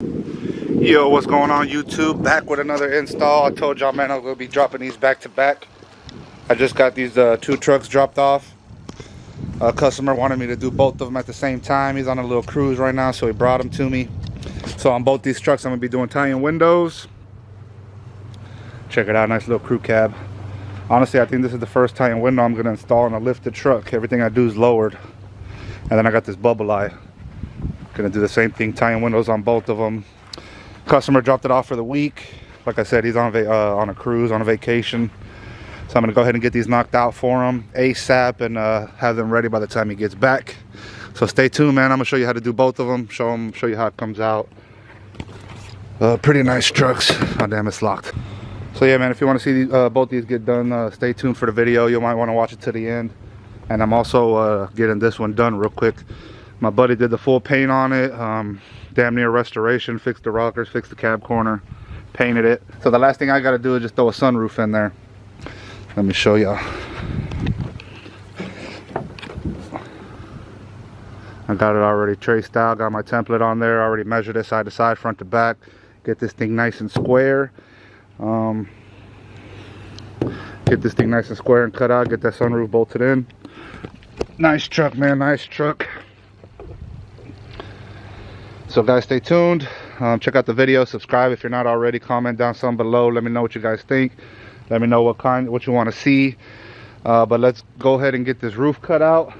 Yo, what's going on YouTube? Back with another install. I told y'all, man, I'm gonna be dropping these back to back. I just got these two trucks dropped off. A customer wanted me to do both of them at the same time. He's on a little cruise right now, so he brought them to me. So on both these trucks I'm gonna be doing tie-in windows. Check it out, nice little crew cab. Honestly, I think this is the first tie-in window I'm gonna install on a lifted truck. Everything I do is lowered. And then I got this bubble eye. Gonna do the same thing, tie-in windows on both of them. Customer dropped it off for the week. Like I said, he's on a cruise, on a vacation. So I'm gonna go ahead and get these knocked out for him ASAP and have them ready by the time he gets back. So stay tuned, man. I'm gonna show you how to do both of them. Show you how it comes out. Pretty nice trucks. Oh damn, it's locked. So yeah, man, if you want to see both these get done, stay tuned for the video. You might want to watch it to the end. And I'm also getting this one done real quick. My buddy did the full paint on it. Damn near restoration, fixed the rockers, fixed the cab corner, painted it. So the last thing I gotta do is just throw a sunroof in there. Let me show y'all. I got it already traced out, got my template on there, already measured it side to side, front to back. Get this thing nice and square. Get this thing nice and square and cut out, get that sunroof bolted in. Nice truck, man, nice truck. So guys, stay tuned. Check out the video, subscribe if you're not already, comment down some below, let me know what you guys think, let me know what you want to see. But let's go ahead and get this roof cut out,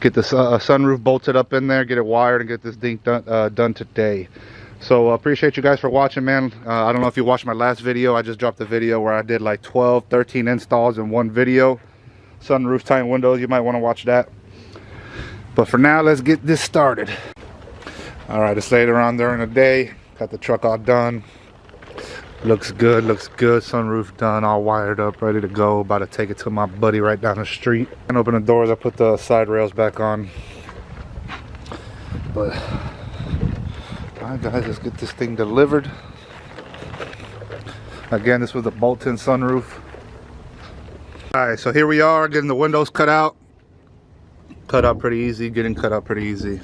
get this sunroof bolted up in there, get it wired, and get this thing done today. So appreciate you guys for watching, man. I don't know if you watched my last video. I just dropped a video where I did like 13 installs in one video. Sunroof, tie-in windows, you might want to watch that. But for now, let's get this started. Alright, it's later on during the day. Got the truck all done. Looks good, looks good. Sunroof done, all wired up, ready to go. About to take it to my buddy right down the street. And open the doors, I put the side rails back on. But, alright guys, let's get this thing delivered. Again, this was a bolt-in sunroof. Alright, so here we are, getting the windows cut out. Cut out pretty easy, getting cut out pretty easy.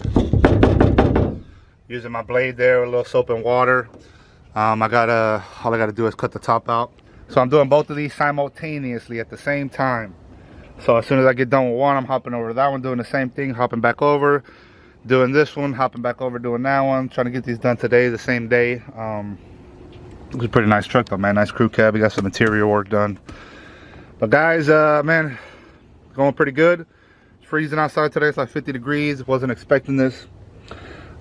Using my blade there with a little soap and water. All I gotta do is cut the top out. So I'm doing both of these simultaneously at the same time. So as soon as I get done with one, I'm hopping over to that one, doing the same thing, hopping back over, doing this one, hopping back over, doing that one. Trying to get these done today, the same day. It's a pretty nice truck though, man. Nice crew cab. We got some interior work done. But guys, man, going pretty good. It's freezing outside today. It's like 50 degrees. Wasn't expecting this.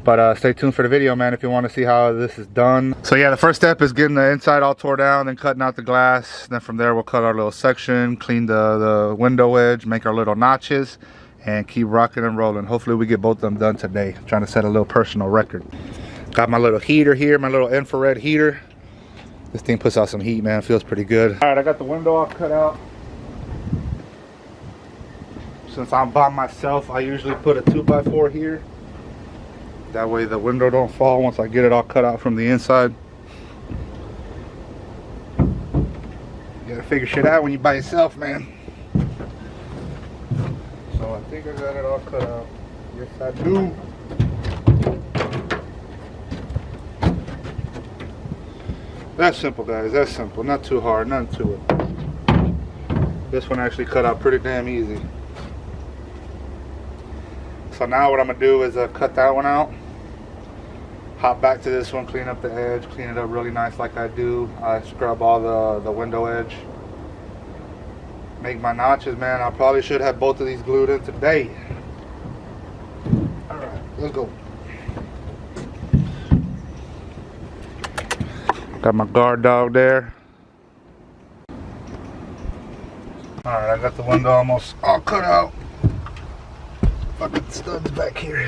But stay tuned for the video, man, if you want to see how this is done. So yeah, the first step is getting the inside all tore down, then cutting out the glass. Then from there, we'll cut our little section, clean the window edge, make our little notches, and keep rocking and rolling. Hopefully we get both of them done today. I'm trying to set a little personal record. Got my little heater here, my little infrared heater. This thing puts out some heat, man. Feels pretty good. All right, I got the window all cut out. Since I'm by myself, I usually put a 2x4 here. That way the window don't fall once I get it all cut out from the inside. You gotta figure shit out when you're by yourself, man. So I think I got it all cut out. Yes, I do. That's simple, guys. That's simple. Not too hard. Nothing to it. This one actually cut out pretty damn easy. So now what I'm gonna do is cut that one out, hop back to this one, clean up the edge, clean it up really nice like I do. I scrub all the window edge, make my notches, man. I probably should have both of these glued in today. All right, let's go. Got my guard dog there. All right, I got the window almost all cut out. Fucking studs back here.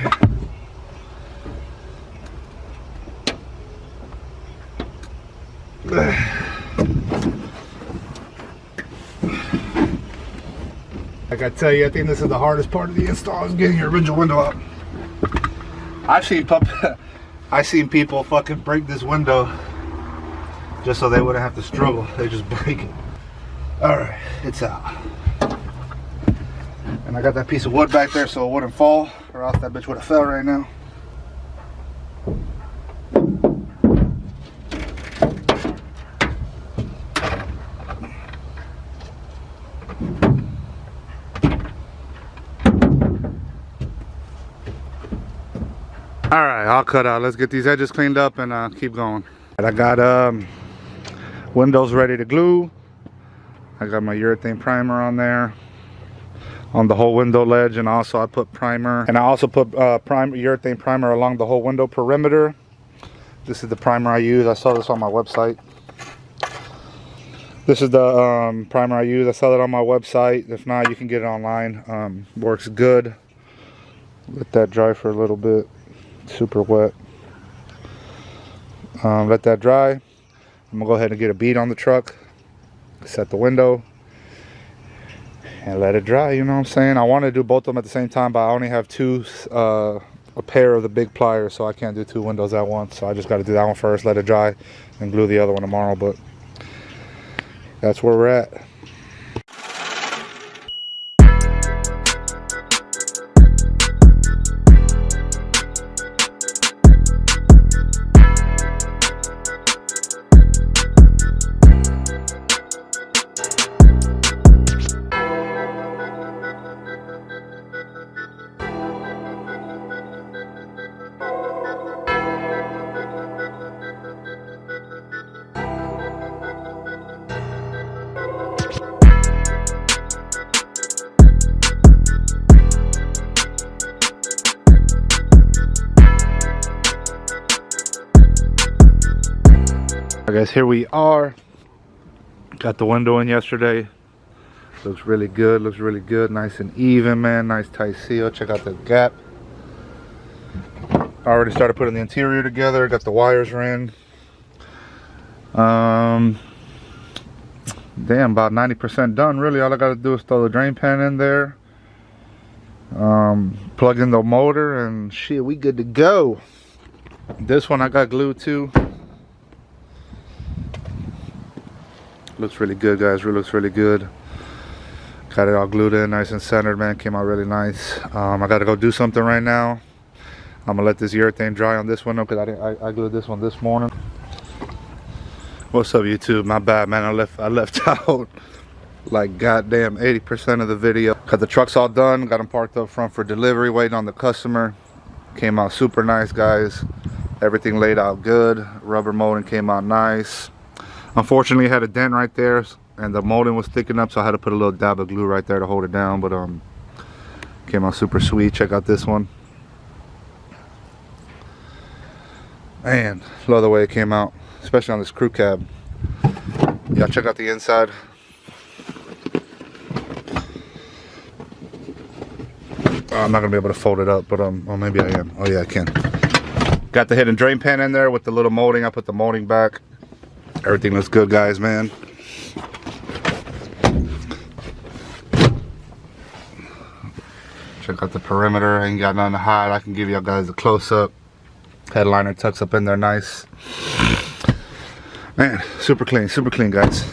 Like I tell you, I think this is the hardest part of the install, is getting your original window out. I've seen people fucking break this window just so they wouldn't have to struggle. They just break it. Alright, it's out. And I got that piece of wood back there so it wouldn't fall, or else that bitch would have fell right now. All right, I'll cut out. Let's get these edges cleaned up and keep going. And I got windows ready to glue. I got my urethane primer on there on the whole window ledge, and also I put primer, and I also put urethane primer along the whole window perimeter. This is the primer I use. I saw this on my website. This is the primer I use. I sell it on my website. If not, you can get it online. Works good. Let that dry for a little bit. Super wet. Let that dry. I'm gonna go ahead and get a bead on the truck, set the window, and let it dry. You know what I'm saying? I want to do both of them at the same time, but I only have a pair of the big pliers, so I can't do 2 windows at once. So I just got to do that one first, let it dry, and glue the other one tomorrow. But that's where we're at. I guess here we are. Got the window in yesterday. Looks really good. Looks really good. Nice and even, man. Nice tight seal. Check out the gap. I already started putting the interior together. Got the wires in. Damn, about 90% done. Really, all I got to do is throw the drain pan in there. Plug in the motor, and shit, we good to go. This one I got glued to. Looks really good, guys. Really looks really good. Got it all glued in, nice and centered, man. Came out really nice. I gotta go do something right now. I'm gonna let this urethane dry on this window because I glued this one this morning. What's up, YouTube? My bad, man. I left out like goddamn 80% of the video. Got the trucks all done. Got them parked up front for delivery, waiting on the customer. Came out super nice, guys. Everything laid out good. Rubber molding came out nice. Unfortunately, it had a dent right there, and the molding was thickened up, so I had to put a little dab of glue right there to hold it down. But came out super sweet. Check out this one. Man, love the way it came out, especially on this crew cab. Yeah, check out the inside. I'm not gonna be able to fold it up, but well, maybe I am. Oh yeah, I can. Got the hidden drain pan in there with the little molding. I put the molding back. Everything looks good, guys, man. Check out the perimeter. Ain't got nothing to hide. I can give you guys a close-up. Headliner tucks up in there nice. Man, super clean, guys.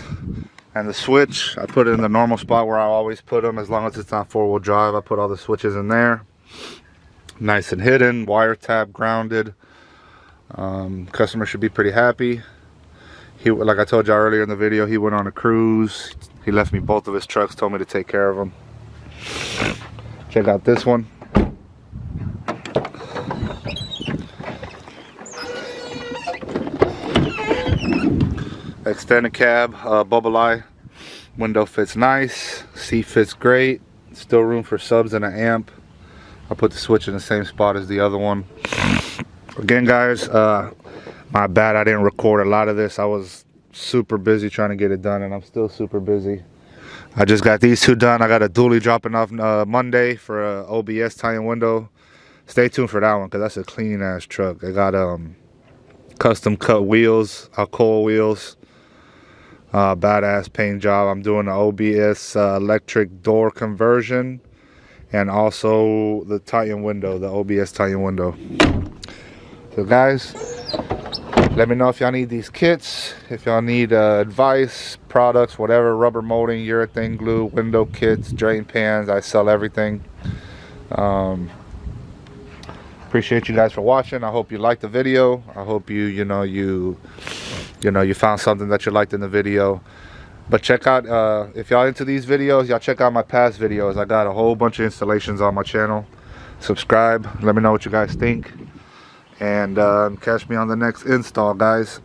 And the switch, I put it in the normal spot where I always put them, as long as it's not 4-wheel drive. I put all the switches in there. Nice and hidden, wire tap, grounded. Customer should be pretty happy. He, like I told y'all earlier in the video, he went on a cruise. He left me both of his trucks, told me to take care of them. Check out this one. Extended cab, bubble eye. Window fits nice. Seat fits great. Still room for subs and an amp. I put the switch in the same spot as the other one. Again, guys, my bad, I didn't record a lot of this. I was super busy trying to get it done, and I'm still super busy. I just got these 2 done. I got a dually dropping off Monday for a OBS tie-in window. Stay tuned for that one because that's a clean ass truck. I got custom cut wheels, Alcoa wheels, badass paint job. I'm doing the OBS electric door conversion, and also the tie-in window, the OBS tie-in window. So guys, let me know if y'all need these kits, if y'all need advice, products, whatever, rubber molding, urethane glue, window kits, drain pans. I sell everything. Appreciate you guys for watching. I hope you liked the video. I hope you found something that you liked in the video. But check out, if y'all into these videos, y'all check out my past videos. I got a whole bunch of installations on my channel. Subscribe. Let me know what you guys think. And catch me on the next install, guys.